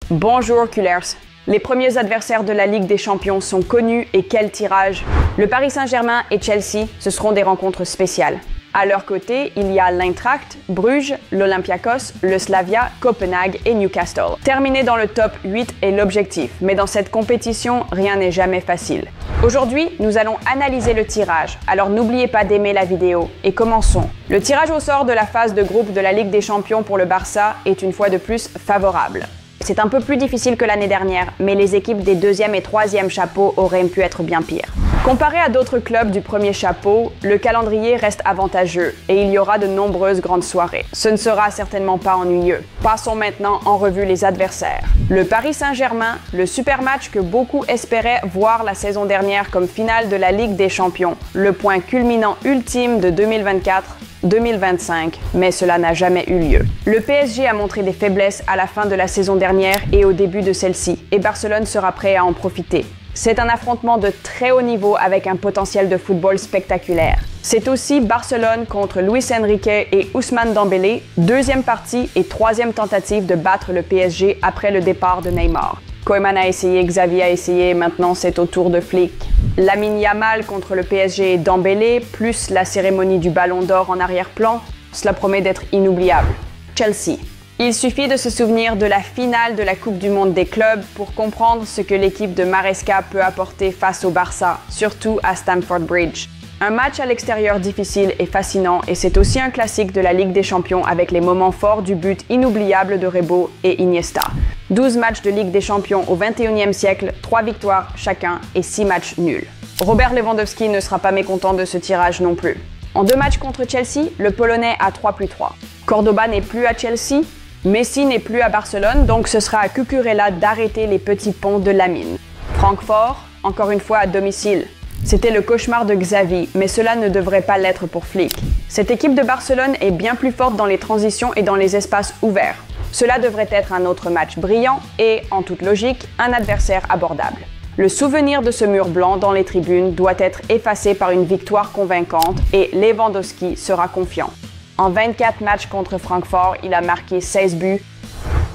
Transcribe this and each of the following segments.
Bonjour Cullers. Les premiers adversaires de la Ligue des Champions sont connus et quel tirage! Le Paris Saint-Germain et Chelsea, ce seront des rencontres spéciales. À leur côté, il y a l'Eintracht, Bruges, l'Olympiakos, le Slavia, Copenhague et Newcastle. Terminer dans le top 8 est l'objectif, mais dans cette compétition, rien n'est jamais facile. Aujourd'hui, nous allons analyser le tirage, alors n'oubliez pas d'aimer la vidéo et commençons. Le tirage au sort de la phase de groupe de la Ligue des Champions pour le Barça est une fois de plus favorable. C'est un peu plus difficile que l'année dernière, mais les équipes des deuxième et troisième chapeaux auraient pu être bien pires. Comparé à d'autres clubs du premier chapeau, le calendrier reste avantageux et il y aura de nombreuses grandes soirées. Ce ne sera certainement pas ennuyeux. Passons maintenant en revue les adversaires. Le Paris Saint-Germain, le super match que beaucoup espéraient voir la saison dernière comme finale de la Ligue des Champions, le point culminant ultime de 2024-2025, mais cela n'a jamais eu lieu. Le PSG a montré des faiblesses à la fin de la saison dernière et au début de celle-ci, et Barcelone sera prêt à en profiter. C'est un affrontement de très haut niveau avec un potentiel de football spectaculaire. C'est aussi Barcelone contre Luis Enrique et Ousmane Dembélé, deuxième partie et troisième tentative de battre le PSG après le départ de Neymar. Koeman a essayé, Xavi a essayé, maintenant c'est au tour de Flick. Lamine Yamal contre le PSG et Dembélé, plus la cérémonie du Ballon d'Or en arrière-plan, cela promet d'être inoubliable. Chelsea. Il suffit de se souvenir de la finale de la Coupe du Monde des clubs pour comprendre ce que l'équipe de Maresca peut apporter face au Barça, surtout à Stamford Bridge. Un match à l'extérieur difficile et fascinant et c'est aussi un classique de la Ligue des Champions avec les moments forts du but inoubliable de Rebo et Iniesta. 12 matchs de Ligue des Champions au XXIe siècle, 3 victoires chacun et 6 matchs nuls. Robert Lewandowski ne sera pas mécontent de ce tirage non plus. En 2 matchs contre Chelsea, le Polonais a 3+3. Cordoba n'est plus à Chelsea, Messi n'est plus à Barcelone, donc ce sera à Cucurella d'arrêter les petits ponts de Lamine. Francfort, encore une fois à domicile. C'était le cauchemar de Xavi, mais cela ne devrait pas l'être pour Flick. Cette équipe de Barcelone est bien plus forte dans les transitions et dans les espaces ouverts. Cela devrait être un autre match brillant et, en toute logique, un adversaire abordable. Le souvenir de ce mur blanc dans les tribunes doit être effacé par une victoire convaincante et Lewandowski sera confiant. En 24 matchs contre Francfort, il a marqué 16 buts.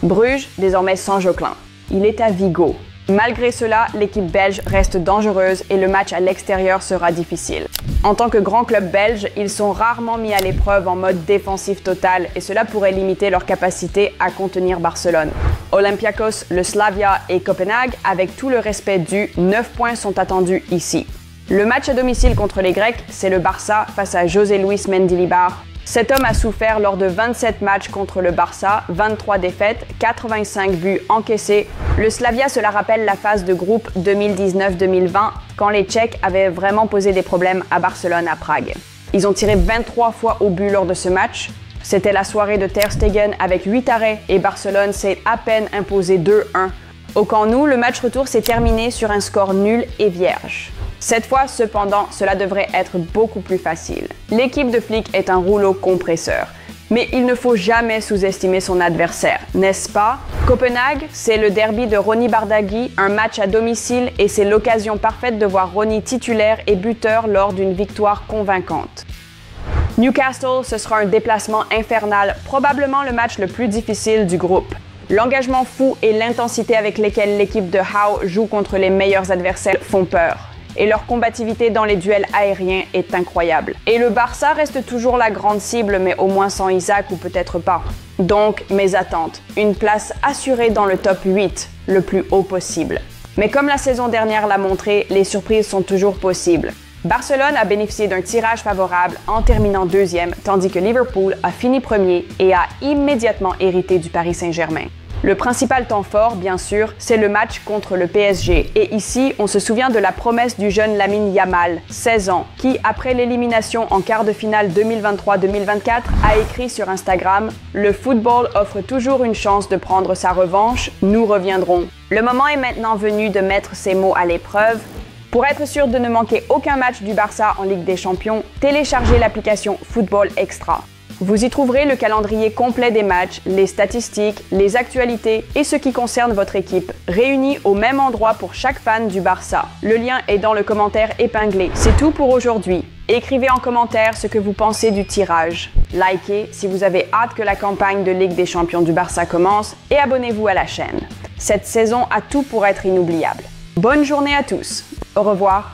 Bruges, désormais sans Joclin. Il est à Vigo. Malgré cela, l'équipe belge reste dangereuse et le match à l'extérieur sera difficile. En tant que grand club belge, ils sont rarement mis à l'épreuve en mode défensif total et cela pourrait limiter leur capacité à contenir Barcelone. Olympiakos, le Slavia et Copenhague, avec tout le respect dû, 9 points sont attendus ici. Le match à domicile contre les Grecs, c'est le Barça face à José Luis Mendilibar. Cet homme a souffert lors de 27 matchs contre le Barça, 23 défaites, 85 buts encaissés. Le Slavia, cela rappelle la phase de groupe 2019-2020, quand les Tchèques avaient vraiment posé des problèmes à Barcelone à Prague. Ils ont tiré 23 fois au but lors de ce match. C'était la soirée de Ter Stegen avec 8 arrêts et Barcelone s'est à peine imposé 2-1. Au Camp Nou, le match retour s'est terminé sur un score nul et vierge. Cette fois, cependant, cela devrait être beaucoup plus facile. L'équipe de Flick est un rouleau compresseur. Mais il ne faut jamais sous-estimer son adversaire, n'est-ce pas? Copenhague, c'est le derby de Ronny Bardghji, un match à domicile et c'est l'occasion parfaite de voir Ronny titulaire et buteur lors d'une victoire convaincante. Newcastle, ce sera un déplacement infernal, probablement le match le plus difficile du groupe. L'engagement fou et l'intensité avec lesquelles l'équipe de Howe joue contre les meilleurs adversaires font peur. Et leur combativité dans les duels aériens est incroyable. Et le Barça reste toujours la grande cible, mais au moins sans Isaac ou peut-être pas. Donc, mes attentes, une place assurée dans le top 8, le plus haut possible. Mais comme la saison dernière l'a montré, les surprises sont toujours possibles. Barcelone a bénéficié d'un tirage favorable en terminant deuxième, tandis que Liverpool a fini premier et a immédiatement hérité du Paris Saint-Germain. Le principal temps fort, bien sûr, c'est le match contre le PSG. Et ici, on se souvient de la promesse du jeune Lamine Yamal, 16 ans, qui, après l'élimination en quart de finale 2023-2024, a écrit sur Instagram « Le football offre toujours une chance de prendre sa revanche, nous reviendrons ». Le moment est maintenant venu de mettre ces mots à l'épreuve. Pour être sûr de ne manquer aucun match du Barça en Ligue des Champions, téléchargez l'application Football Extra. Vous y trouverez le calendrier complet des matchs, les statistiques, les actualités et ce qui concerne votre équipe, réunis au même endroit pour chaque fan du Barça. Le lien est dans le commentaire épinglé. C'est tout pour aujourd'hui. Écrivez en commentaire ce que vous pensez du tirage. Likez si vous avez hâte que la campagne de Ligue des Champions du Barça commence et abonnez-vous à la chaîne. Cette saison a tout pour être inoubliable. Bonne journée à tous. Au revoir.